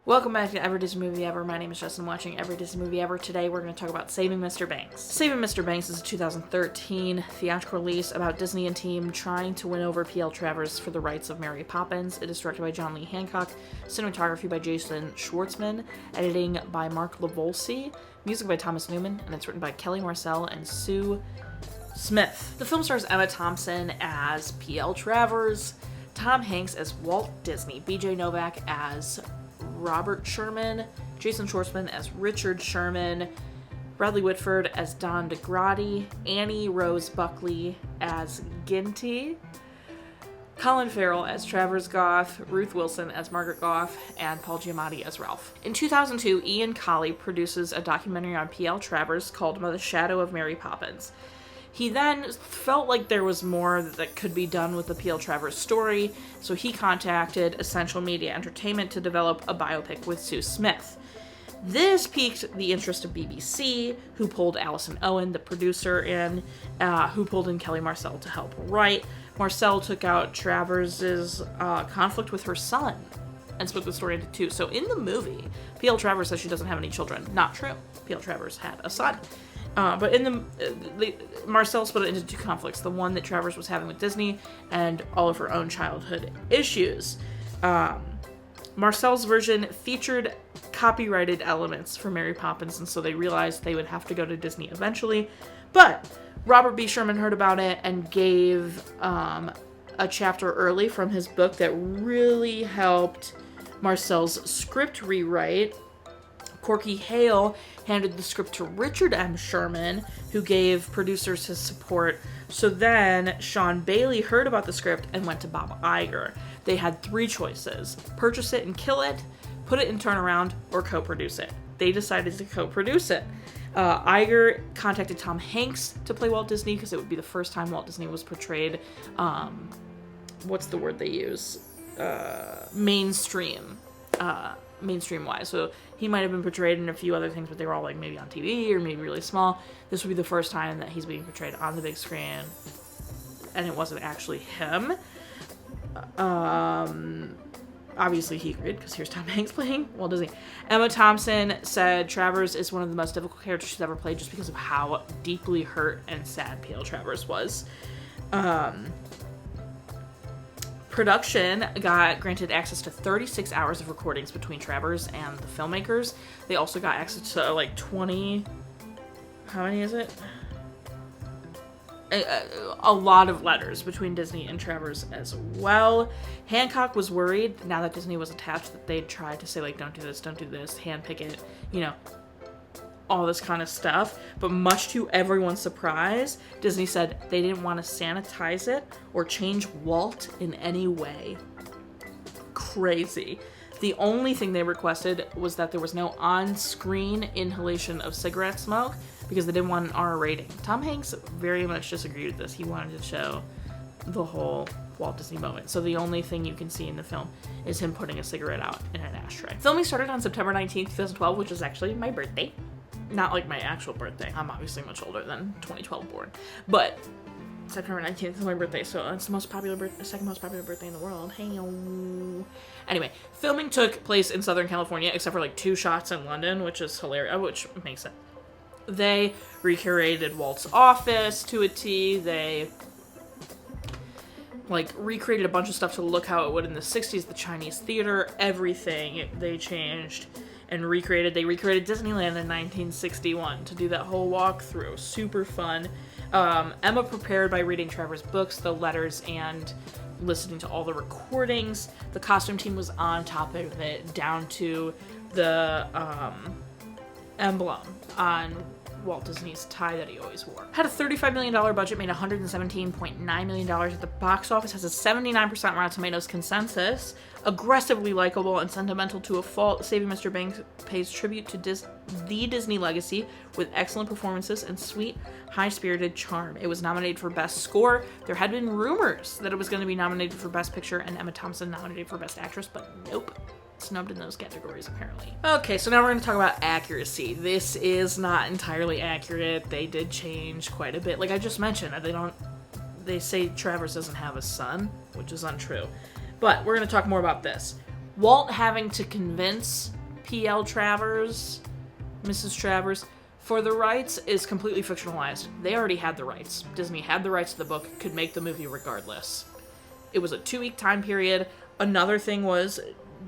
Welcome back to Every Disney Movie Ever. My name is Jess and I'm watching Every Disney Movie Ever. Today we're going to talk about Saving Mr. Banks. Saving Mr. Banks is a 2013 theatrical release about Disney and team trying to win over P.L. Travers for the rights of Mary Poppins. It is directed by John Lee Hancock, cinematography by Jason Schwartzman, editing by Mark Livolsi, music by Thomas Newman, and it's written by Kelly Marcel and Sue Smith. The film stars Emma Thompson as P.L. Travers, Tom Hanks as Walt Disney, B.J. Novak as Robert Sherman, Jason Schwartzman as Richard Sherman, Bradley Whitford as Don DeGrady, Annie Rose Buckley as Ginty, Colin Farrell as Travers Goff, Ruth Wilson as Margaret Goff, and Paul Giamatti as Ralph. In 2002, Ian Colley produces a documentary on P.L. Travers called The Shadow of Mary Poppins. He then felt like there was more that could be done with the P.L. Travers story, so he contacted Essential Media Entertainment to develop a biopic with Sue Smith. This piqued the interest of BBC, who pulled Alison Owen, the producer, in, who pulled in Kelly Marcel to help write. Marcel took out Travers' conflict with her son and split the story into two. So in the movie, P.L. Travers says she doesn't have any children. Not true. P.L. Travers had a son. But in the Marcel split it into two conflicts, the one that Travers was having with Disney and all of her own childhood issues. Marcel's version featured copyrighted elements for Mary Poppins, and so they realized they would have to go to Disney eventually. But Robert B. Sherman heard about it and gave a chapter early from his book that really helped Marcel's script rewrite. Corky Hale handed the script to Richard M. Sherman, who gave producers his support. So then Sean Bailey heard about the script and went to Bob Iger. They had three choices: purchase it and kill it, put it in turnaround, or co-produce it. They decided to co-produce it. Iger contacted Tom Hanks to play Walt Disney because it would be the first time Walt Disney was portrayed, what's the word they use? Mainstream-wise. So he might have been portrayed in a few other things, but they were all like maybe on TV or maybe really small. This would be the first time that he's being portrayed on the big screen, and it wasn't actually him. Obviously he agreed, because here's Tom Hanks playing Walt Disney. Emma Thompson said Travers is one of the most difficult characters she's ever played just because of how deeply hurt and sad P.L. Travers was. Production got granted access to 36 hours of recordings between Travers and the filmmakers. They also got access to like 20... How many is it? A lot of letters between Disney and Travers as well. Hancock was worried, now that Disney was attached, that they'd try to say, like, don't do this, handpick it, all this kind of stuff. But much to everyone's surprise, Disney said they didn't want to sanitize it or change Walt in any way. Crazy. The only thing they requested was that there was no on-screen inhalation of cigarette smoke because they didn't want an R rating. Tom Hanks very much disagreed with this. He wanted to show the whole Walt Disney moment. So the only thing you can see in the film is him putting a cigarette out in an ashtray. Filming started on September 19th, 2012, which is actually my birthday. Not like my actual birthday. I'm obviously much older than 2012 born. But September 19th is my birthday, so it's the second most popular birthday in the world. Hey-o. Anyway, filming took place in Southern California, except for like 2 shots in London, which is hilarious, which makes sense. They recreated Walt's office to a T. They recreated a bunch of stuff to look how it would in the 60s, the Chinese theater, everything they changed and recreated. They recreated Disneyland in 1961 to do that whole walkthrough. Super fun. Emma prepared by reading Travers' books, the letters, and listening to all the recordings. The costume team was on top of it, down to the emblem on Walt Disney's tie that he always wore. Had a $35 million budget, made $117.9 million at the box office, has a 79% Rotten Tomatoes consensus, aggressively likable and sentimental to a fault. Saving Mr. Banks pays tribute to the Disney legacy with excellent performances and sweet, high-spirited charm. It was nominated for Best Score. There had been rumors that it was going to be nominated for Best Picture and Emma Thompson nominated for Best Actress, but nope. Snubbed in those categories, apparently. Okay, so now we're going to talk about accuracy. This is not entirely accurate. They did change quite a bit. Like I just mentioned, they say Travers doesn't have a son, which is untrue. But we're going to talk more about this. Walt having to convince P.L. Travers, Mrs. Travers, for the rights is completely fictionalized. They already had the rights. Disney had the rights to the book, could make the movie regardless. It was a 2-week time period. Another thing was,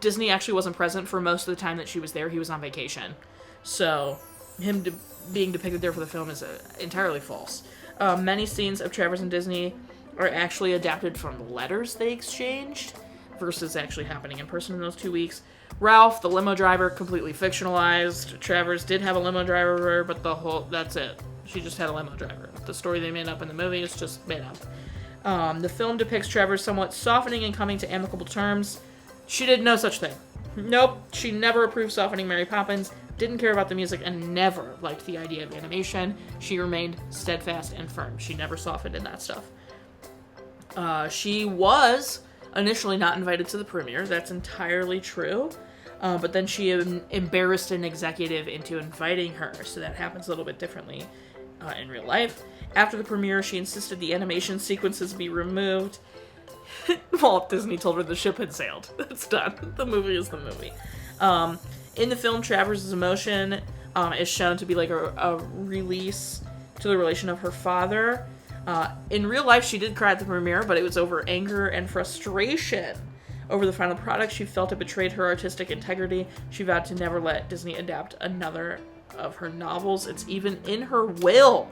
Disney actually wasn't present for most of the time that she was there. He was on vacation. So, him being depicted there for the film is entirely false. Many scenes of Travers and Disney are actually adapted from letters they exchanged versus actually happening in person in those 2 weeks. Ralph, the limo driver, completely fictionalized. Travers did have a limo driver, but that's it. She just had a limo driver. The story they made up in the movie is just made up. The film depicts Travers somewhat softening and coming to amicable terms. She did no such thing. Nope, she never approved softening Mary Poppins, didn't care about the music, and never liked the idea of animation. She remained steadfast and firm. She never softened in that stuff. She was initially not invited to the premiere. That's entirely true. But then she embarrassed an executive into inviting her, so that happens a little bit differently in real life. After the premiere, she insisted the animation sequences be removed. Walt Disney told her the ship had sailed. It's done. The movie is the movie. In the film, Travers' emotion is shown to be like a release to the relation of her father. In real life, she did cry at the premiere, but it was over anger and frustration over the final product. She felt it betrayed her artistic integrity. She vowed to never let Disney adapt another of her novels. It's even in her will.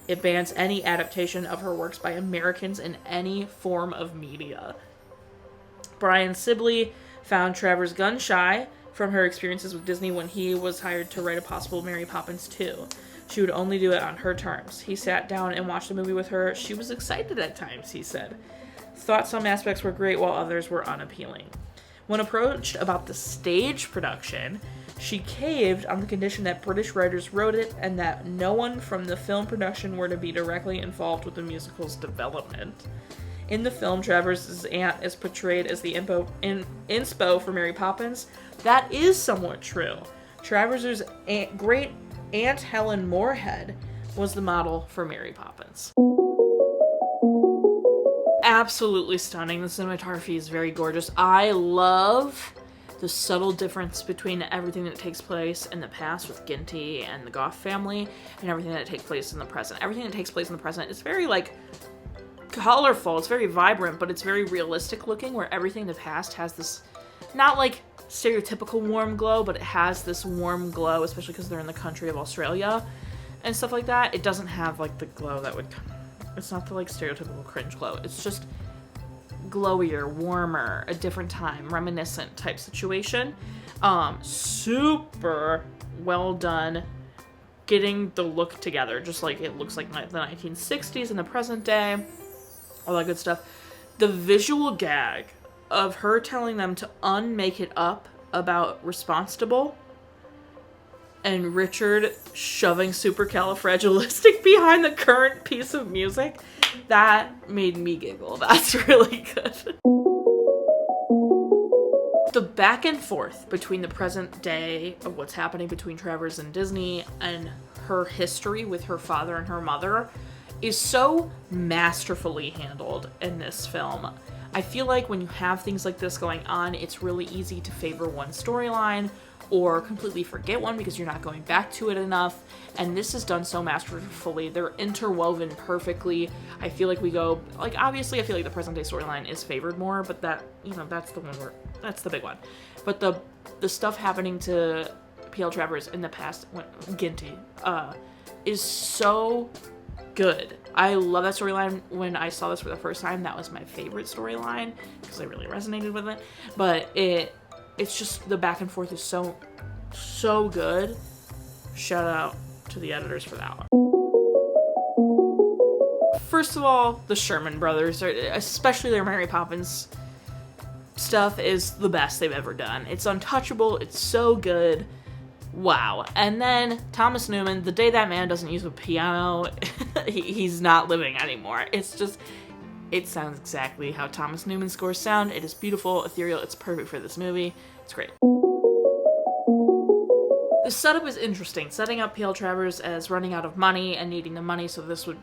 It bans any adaptation of her works by Americans in any form of media. Brian Sibley found Travers gun-shy from her experiences with Disney when he was hired to write a possible Mary Poppins 2. She would only do it on her terms. He sat down and watched the movie with her. She was excited at times, he said. Thought some aspects were great while others were unappealing. When approached about the stage production, she caved on the condition that British writers wrote it and that no one from the film production were to be directly involved with the musical's development. In the film, Travers' aunt is portrayed as the inspo for Mary Poppins. That is somewhat true. Travers' great Aunt Helen Moorhead was the model for Mary Poppins. Absolutely stunning. The cinematography is very gorgeous. I love the subtle difference between everything that takes place in the past with Ginty and the Goff family and everything that takes place in the present. Everything that takes place in the present is very, colorful. It's very vibrant, but it's very realistic looking, where everything in the past has this, not stereotypical warm glow, but it has this warm glow, especially because they're in the country of Australia and stuff like that. It doesn't have, the glow that would... It's not the, stereotypical cringe glow. It's just glowier, warmer, a different time, reminiscent type situation. Super well done getting the look together, just like it looks like the 1960s in the present day, all that good stuff. The visual gag of her telling them to unmake it up about Responsible and Richard shoving supercalifragilistic behind the current piece of music, that made me giggle. That's really good. The back and forth between the present day of what's happening between Travers and Disney and her history with her father and her mother is so masterfully handled in this film. I feel like when you have things like this going on, it's really easy to favor one storyline or completely forget one because you're not going back to it enough. And this is done so masterfully. They're interwoven perfectly. I feel like we go, obviously I feel like the present day storyline is favored more, but that's the one that's the big one. But the stuff happening to P.L. Travers in the past, Ginty, is so good. I love that storyline. When I saw this for the first time, that was my favorite storyline because I really resonated with it. But it's just, the back and forth is so good. Shout out to the editors for that one. First of all, the Sherman brothers, especially their Mary Poppins stuff, is the best they've ever done. It's untouchable. It's so good. Wow. And then Thomas Newman, the day that man doesn't use a piano, he's not living anymore. It's just, it sounds exactly how Thomas Newman scores sound. It is beautiful, ethereal. It's perfect for this movie. It's great. The setup is interesting. Setting up P.L. Travers as running out of money and needing the money, so this would,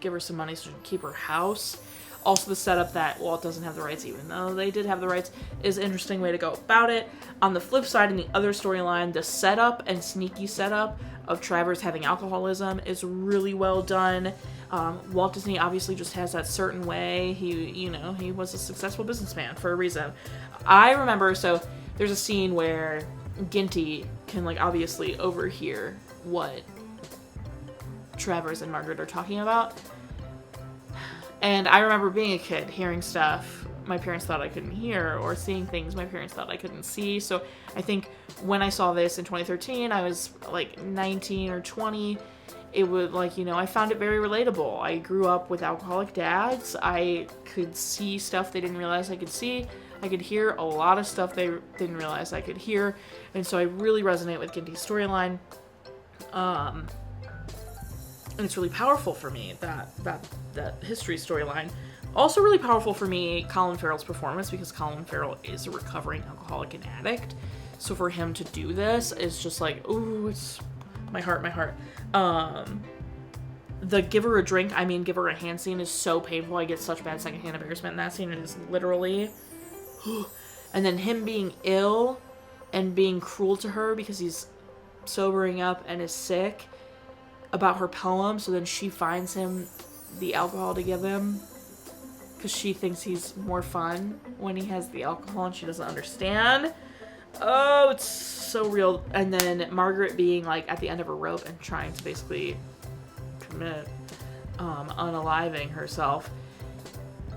give her some money so she can keep her house. Also, the setup that Walt doesn't have the rights, even though they did have the rights, is an interesting way to go about it. On the flip side, in the other storyline, the setup and sneaky setup of Travers having alcoholism is really well done. Walt Disney obviously just has that certain way. He was a successful businessman for a reason. I remember, so there's a scene where Ginty can, like, obviously overhear what Travers and Margaret are talking about. And I remember being a kid, hearing stuff my parents thought I couldn't hear, or seeing things my parents thought I couldn't see. So I think when I saw this in 2013, I was like 19 or 20. It would, like, I found it very relatable. I grew up with alcoholic dads. I could see stuff they didn't realize I could see. I could hear a lot of stuff they didn't realize I could hear. And so I really resonate with Ginty's storyline. And it's really powerful for me, that history storyline. Also really powerful for me, Colin Farrell's performance, because Colin Farrell is a recovering alcoholic and addict. So for him to do this is just like, ooh, it's my heart. The give her a drink, give her a hand scene is so painful. I get such bad secondhand embarrassment in that scene. It is literally... And then him being ill and being cruel to her because he's sobering up and is sick about her poem. So then she finds him the alcohol to give him because she thinks he's more fun when he has the alcohol and she doesn't understand. Oh, it's so real. And then Margaret being, like, at the end of her rope and trying to basically commit unaliving herself,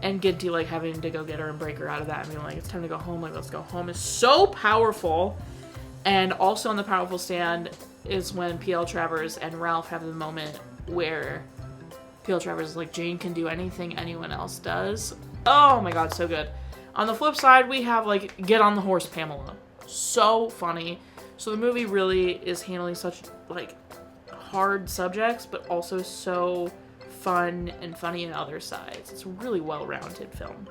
and Ginty, like, having to go get her and break her out of that and being like, it's time to go home, like, let's go home, is so powerful. And also on the powerful stand is when P.L. Travers and Ralph have the moment where P.L. Travers is like, Jane can do anything anyone else does. Oh my god, so good. On the flip side, we have, like, Get on the Horse, Pamela. So funny. So the movie really is handling such, like, hard subjects, but also so fun and funny in other sides. It's a really well-rounded film.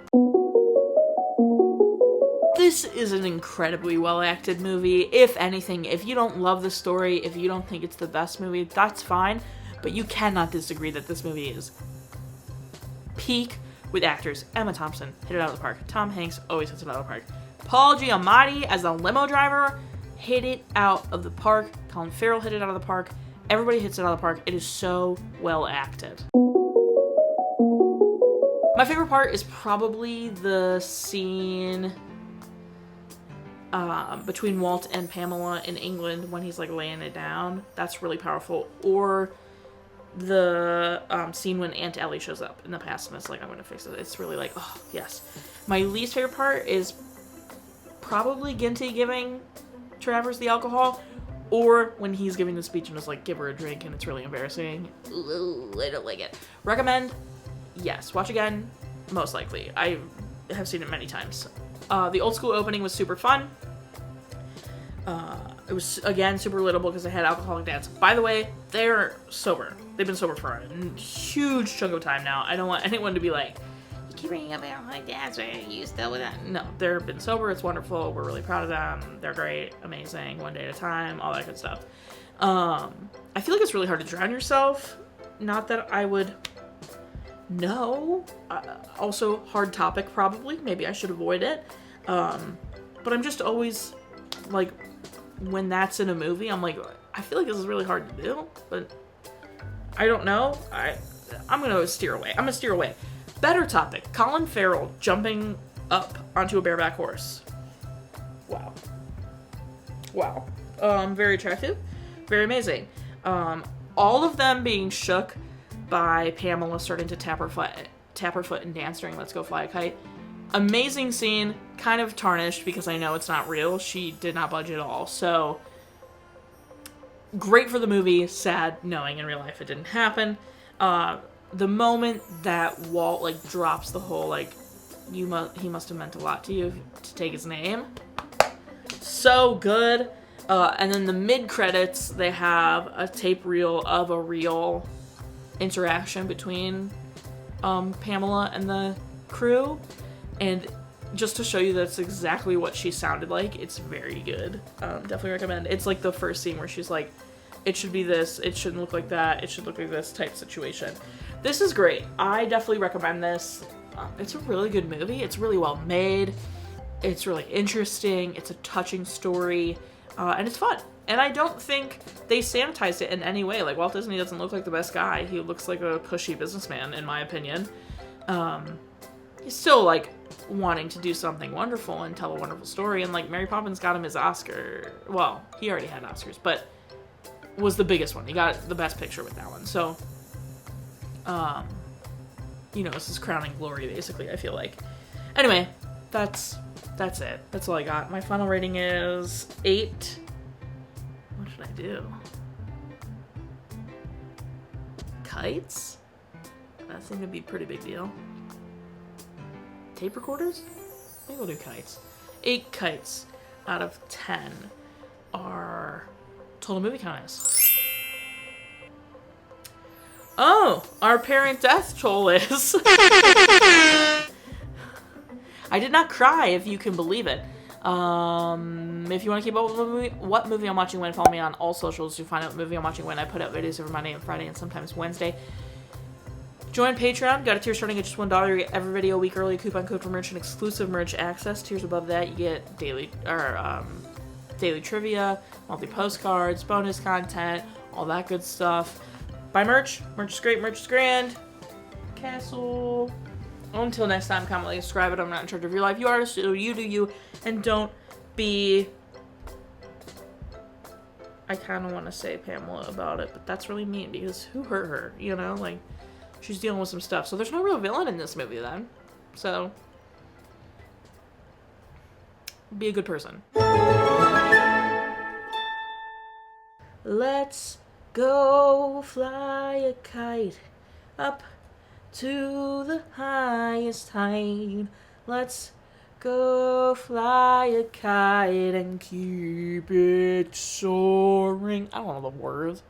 This is an incredibly well-acted movie. If anything, if you don't love the story, if you don't think it's the best movie, that's fine, but you cannot disagree that this movie is peak with actors. Emma Thompson hit it out of the park. Tom Hanks always hits it out of the park. Paul Giamatti as a limo driver hit it out of the park. Colin Farrell hit it out of the park. Everybody hits it out of the park. It is so well acted. My favorite part is probably the scene between Walt and Pamela in England when he's, like, laying it down. That's really powerful. Or the scene when Aunt Ellie shows up in the past and it's like, I'm gonna fix it. It's really like, oh, yes. My least favorite part is probably Ginty giving Travers the alcohol, or when he's giving the speech and is like, give her a drink, and it's really embarrassing. Ooh, I don't like it. Recommend? Yes. Watch again? Most likely. I have seen it many times. The old school opening was super fun. It was, again, super relatable because I had alcoholic dads. By the way, they're sober. They've been sober for a huge chunk of time now. I don't want anyone to be like, you keep bringing up alcoholic dads, are you still with that? No, they've been sober. It's wonderful. We're really proud of them. They're great, amazing, one day at a time, all that good stuff. I feel like it's really hard to drown yourself. Not that I would know. Also, hard topic, probably. Maybe I should avoid it. But I'm just always, like, when that's in a movie, I'm like, I feel like this is really hard to do, but I don't know. I'm going to steer away. I'm going to steer away. Better topic. Colin Farrell jumping up onto a bareback horse. Wow. Very attractive. Very amazing. All of them being shook by Pamela starting to tap her foot and dance during Let's Go Fly a Kite. Amazing scene, kind of tarnished because I know it's not real. She did not budge at all. So, great for the movie, sad knowing in real life it didn't happen. The moment that Walt, like, drops the whole, like, he must have meant a lot to you to take his name. So good. And then the mid-credits, they have a tape reel of a real interaction between Pamela and the crew. And just to show you that's exactly what she sounded like, it's very good. Definitely recommend. It's like the first scene where she's like, it should be this, it shouldn't look like that, it should look like this type situation. This is great. I definitely recommend this. It's a really good movie. It's really well made. It's really interesting. It's a touching story. And it's fun. And I don't think they sanitized it in any way. Like, Walt Disney doesn't look like the best guy. He looks like a pushy businessman, in my opinion. He's still, like, wanting to do something wonderful and tell a wonderful story. And, like, Mary Poppins got him his Oscar. Well, he already had Oscars, but was the biggest one. He got the best picture with that one. So, you know, it's his crowning glory, basically, I feel like. Anyway, that's it. That's all I got. My final rating is 8. What should I do? Kites? That seemed to be a pretty big deal. Tape recorders? Maybe we'll do kites. 8 kites out of 10 are total movie count is. Oh, our parent death toll is. I did not cry, if you can believe it. If you want to keep up with what movie I'm watching when, follow me on all socials to find out what movie I'm watching when. I put out videos every Monday and Friday and sometimes Wednesday. Join Patreon. Got a tier starting at just $1. You get every video a week early, coupon code for merch, and exclusive merch access. Tiers above that, you get daily trivia, monthly postcards, bonus content, all that good stuff. Buy merch. Merch is great. Merch is grand. Castle. Until next time, comment, like, subscribe. I'm not in charge of your life. You are, so you do you, and don't be. I kind of want to say Pamela about it, but that's really mean because who hurt her? You know, like, she's dealing with some stuff. So there's no real villain in this movie then. So be a good person. Let's go fly a kite up to the highest height. Let's go fly a kite and keep it soaring. I don't know the words.